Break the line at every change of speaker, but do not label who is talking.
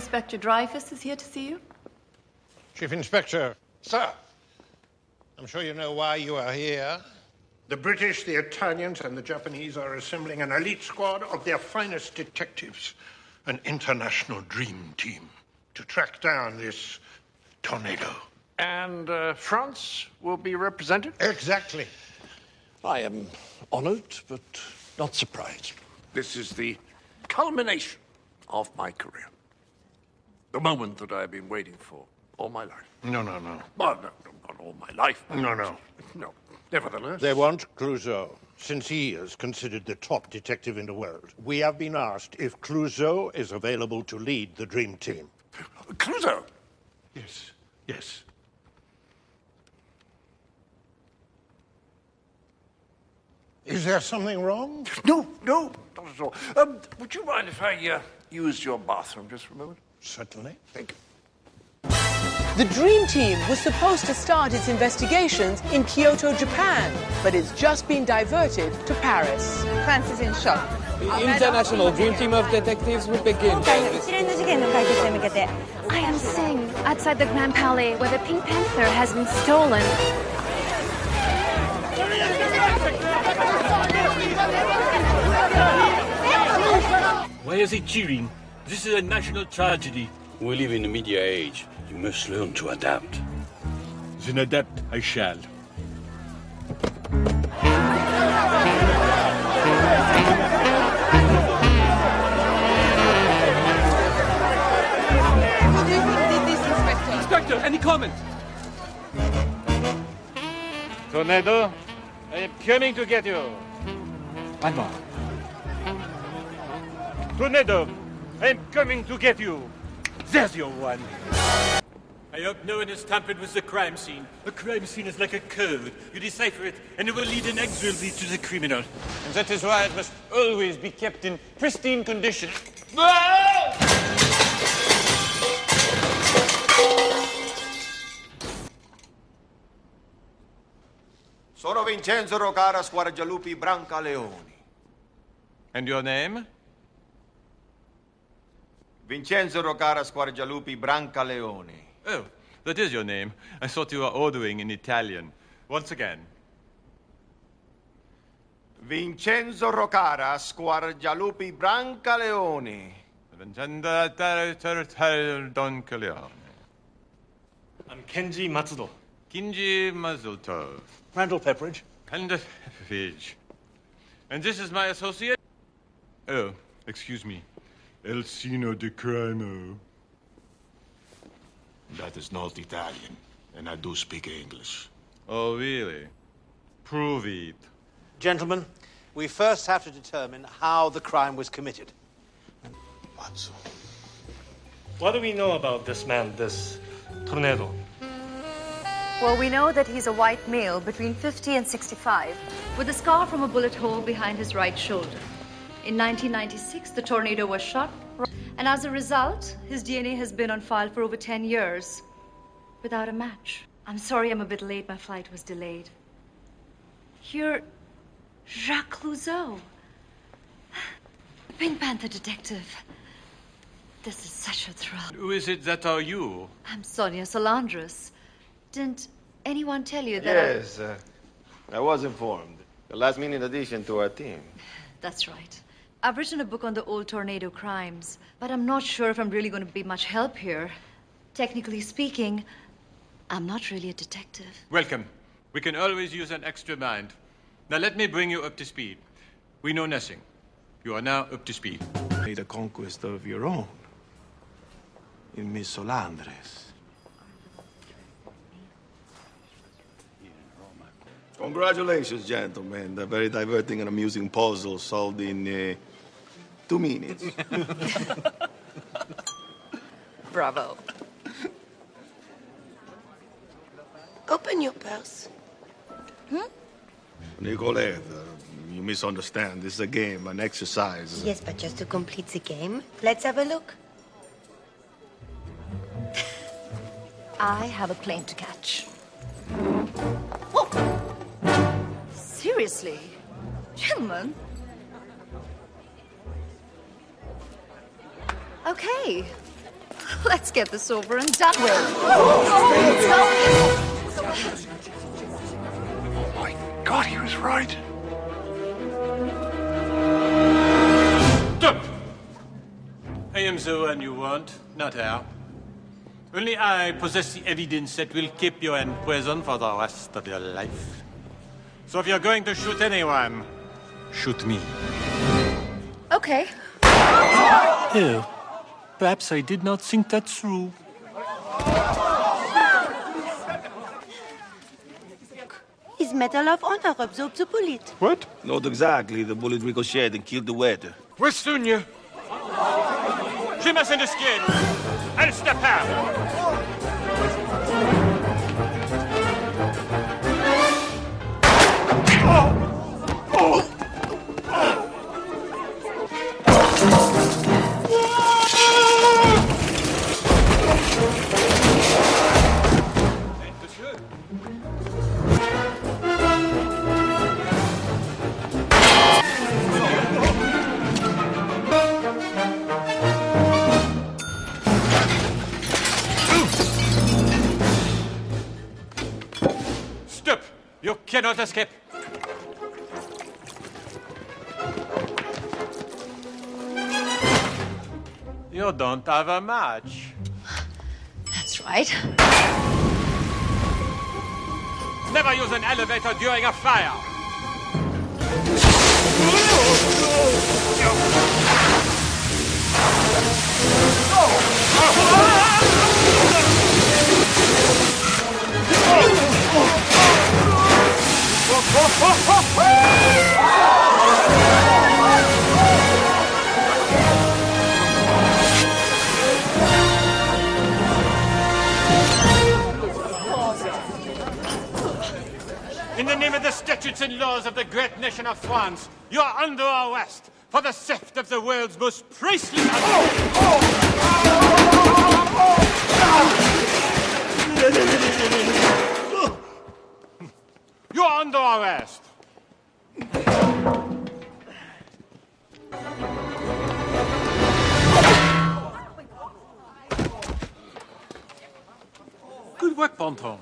Inspector Dreyfus is here to see you.
Chief Inspector. Sir, I'm sure you know why you are here. The British, the Italians, and the Japanese are assembling an elite squad of their finest detectives. An international dream team to track down this tornado.
And France will be represented?
Exactly.
I am honored, but not surprised. This is the culmination of my career. The moment that I've been waiting for all my life.
No.
Well, no, not all my life.
No.
No. Nevertheless.
They want Clouseau, since he is considered the top detective in the world. We have been asked if Clouseau is available to lead the dream team.
Clouseau?
Yes. Is there something wrong?
No, not at all. Would you mind if I used your bathroom just for a moment?
Certainly.
Thank you.
The Dream Team was supposed to start its investigations in Kyoto, Japan, but it's just been diverted to Paris.
France is in shock.
The international Dream Team of detectives will begin.
I am Sing, outside the Grand Palais, where the Pink Panther has been stolen.
Why is he cheering? This is a national tragedy.
We live in the media age. You must learn to adapt.
Then adapt I shall.
What do you think did this, Inspector?
Inspector, any comment?
Tornado, I am coming to get you.
One more.
Tornado, I am coming to get you. There's your one.
I hope no one has tampered with the crime scene. A crime scene is like a code. You decipher it, and it will lead inexorably to the criminal.
And that is why it must always be kept in pristine condition.
Sono Vincenzo Rocara Squargialupi Brancaleoni.
And your name?
Vincenzo Rocara Squargialupi Brancaleoni.
Oh, that is your name. I thought you were ordering in Italian. Once again.
Vincenzo Rocara Squargialupi Brancaleoni.
Don Corleone.
I'm Kenji Matsudo.
Kinji Mazeltov.
Randall Pepperidge.
And Fidge. And this is my associate? Oh, excuse me. Elsino de Crimo.
That is not Italian, and I do speak English.
Oh, really? Prove it.
Gentlemen, we first have to determine how the crime was committed.
What do we know about this man, this Tornado?
Well, we know that he's a white male between 50 and 65, with a scar from a bullet hole behind his right shoulder. In 1996, the Tornado was shot, and as a result, his DNA has been on file for over 10 years, without a match. I'm sorry I'm a bit late. My flight was delayed. You're Jacques Clouseau, the Pink Panther detective. This is such a thrill.
Who is it that are you?
I'm Sonia Salandras. Didn't anyone tell you that?
Yes, I was informed. The last-minute addition to our team.
That's right. I've written a book on the old Tornado crimes, but I'm not sure if I'm really going to be much help here. Technically speaking, I'm not really a detective.
Welcome. We can always use an extra mind. Now let me bring you up to speed. We know nothing. You are now up to speed.
Made a conquest of your own in Miss Solandres.
Congratulations, gentlemen. The very diverting and amusing puzzle solved in 2 minutes.
Bravo.
Open your purse.
Nicolette, you misunderstand. This is a game, an exercise.
Yes, but just to complete the game, let's have a look.
I have a plane to catch. Seriously? Gentlemen? Okay. Let's get this over and done with.
Oh my God, he was right.
Stop! I am the one you want, not her. Only I possess the evidence that will keep you in prison for the rest of your life. So if you're going to shoot anyone, shoot me.
Okay.
Oh, perhaps I did not think that through.
His Medal of Honor absorbs the bullet.
What?
Not exactly. The bullet ricocheted and killed the waiter.
Where's Sonia? She mustn't escape. I'll stop her. Stop! You cannot escape. You don't have a match.
That's right.
Never use an elevator during a fire. In the name of the statutes and laws of the great nation of France, you are under arrest for the theft of the world's most priceless... You are under arrest. Good work, Ponton.